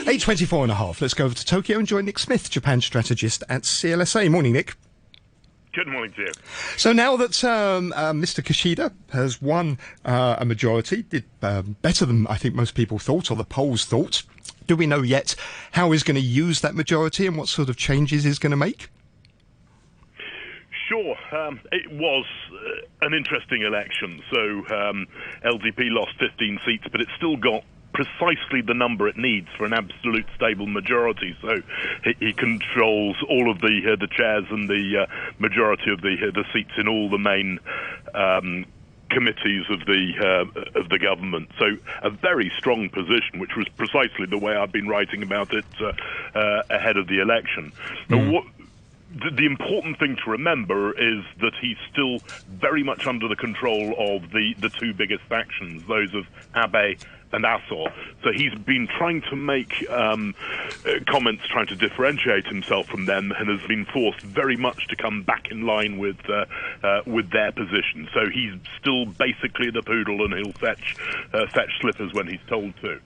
8:24 and a half. Let's go over to Tokyo and join Nick Smith, Japan strategist at CLSA. Morning, Nick. Good morning to you. So now that Mr. Kishida has won a majority, did better than I think most people thought, or the polls thought, do we know yet how he's going to use that majority and what sort of changes he's going to make? Sure. It was an interesting election. So LDP lost 15 seats, but it's still got precisely the number it needs for an absolute stable majority. So he controls all of the chairs and the majority of the seats in all the main committees of the government. So a very strong position, which was precisely the way I've been writing about it ahead of the election. Now, the important thing to remember is that he's still very much under the control of the two biggest factions, those of Abe and Aso. So he's been trying to make comments trying to differentiate himself from them, and has been forced very much to come back in line with their position. So he's still basically the poodle, and he'll fetch slippers when he's told to.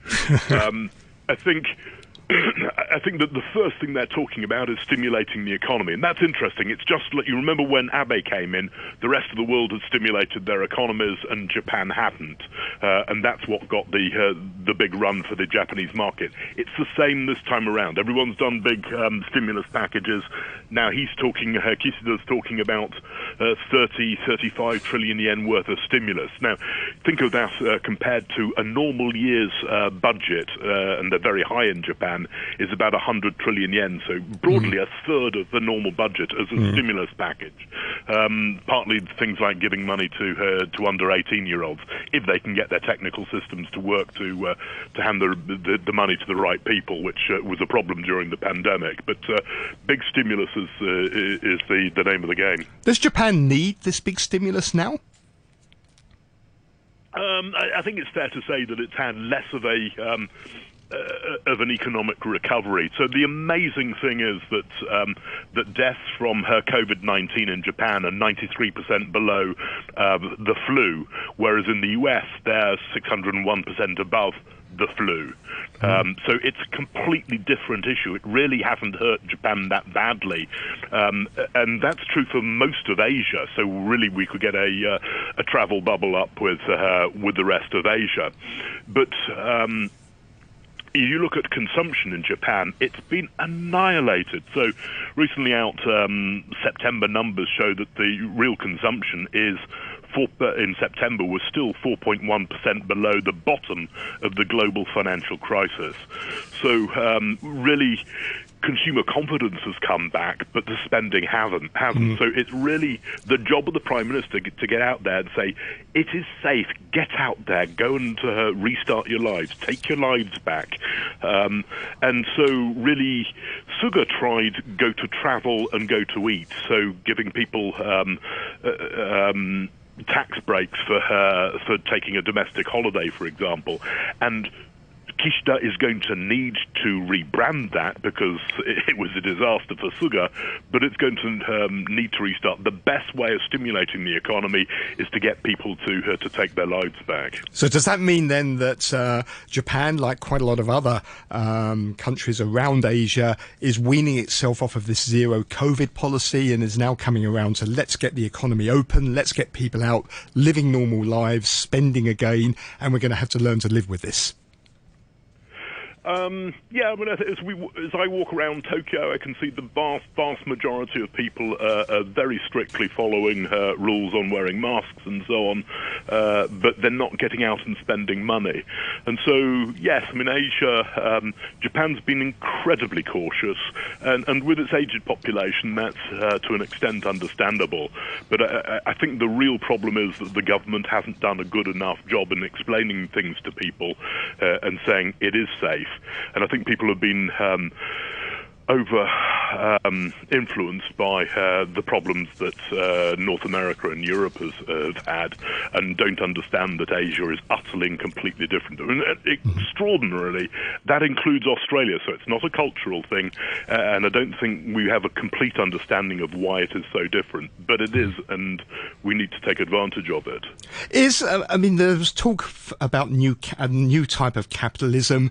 I think that the first thing they're talking about is stimulating the economy, and that's interesting. It's just like, you remember when Abe came in, the rest of the world had stimulated their economies and Japan hadn't, and that's what got the big run for the Japanese market. It's the same this time around. Everyone's done big stimulus packages. Now Kishida's talking about 35 trillion yen worth of stimulus. Now, think of that compared to a normal year's budget, and they're very high in Japan, is about 100 trillion yen, so broadly a third of the normal budget as a stimulus package. Partly things like giving money to under 18-year-olds, if they can get their technical systems to work to hand the money to the right people, which was a problem during the pandemic. But big stimulus is the name of the game. Does Japan need this big stimulus now? I think it's fair to say that it's had less of an economic recovery. So the amazing thing is that deaths from COVID-19 in Japan are 93% below the flu, whereas in the US they're 601% above the flu. So it's a completely different issue. It really hasn't hurt Japan that badly, and that's true for most of Asia. So really, we could get a travel bubble up with the rest of Asia, but you look at consumption in Japan, it's been annihilated. So recently out September numbers show that the real consumption in September was still 4.1% below the bottom of the global financial crisis. So really, consumer confidence has come back, but the spending hasn't. So it's really the job of the Prime Minister to get out there and say, it is safe, get out there, go and restart your lives, take your lives back. And so really, Suga tried go to travel and go to eat, so giving people tax breaks for taking a domestic holiday, for example. And Kishida is going to need to rebrand that because it was a disaster for Suga, but it's going to need to restart. The best way of stimulating the economy is to get people to take their lives back. So does that mean then that Japan, like quite a lot of other countries around Asia, is weaning itself off of this zero COVID policy and is now coming around to let's get the economy open, let's get people out living normal lives, spending again, and we're going to have to learn to live with this? Yeah, I mean, as I walk around Tokyo, I can see the vast majority of people are very strictly following rules on wearing masks and so on, but they're not getting out and spending money. And so, yes, I mean, Asia, Japan's been incredibly cautious, and with its aged population, that's to an extent understandable. But I think the real problem is that the government hasn't done a good enough job in explaining things to people and saying it is safe. And I think people have been influenced by the problems that North America and Europe have had, and don't understand that Asia is utterly and completely different. I mean, extraordinarily, that includes Australia, so it's not a cultural thing, and I don't think we have a complete understanding of why it is so different, but it is, and we need to take advantage of it. I mean, there's talk about a new type of capitalism.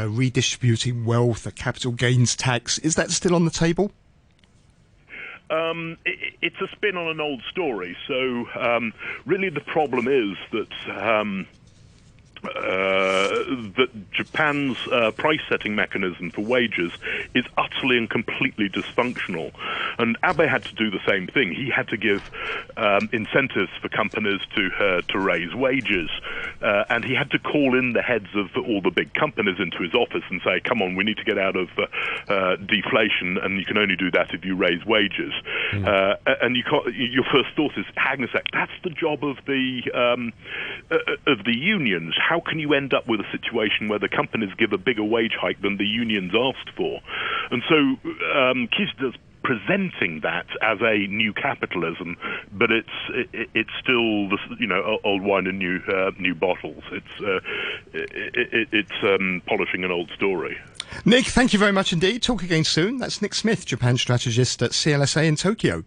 redistributing wealth, a capital gains tax. Is that still on the table? It's a spin on an old story. So really the problem is that Japan's price-setting mechanism for wages is utterly and completely dysfunctional. And Abe had to do the same thing. He had to give incentives for companies to raise wages. And he had to call in the heads of all the big companies into his office and say, come on, we need to get out of deflation, and you can only do that if you raise wages. And your first thought is, hang on a sec, that's the job of the unions. How can you end up with a situation where the companies give a bigger wage hike than the unions asked for? And so Kishida's presenting that as a new capitalism, but it's still old wine in new bottles. It's polishing an old story. Nick, thank you very much indeed. Talk again soon. That's Nick Smith, Japan strategist at CLSA in Tokyo.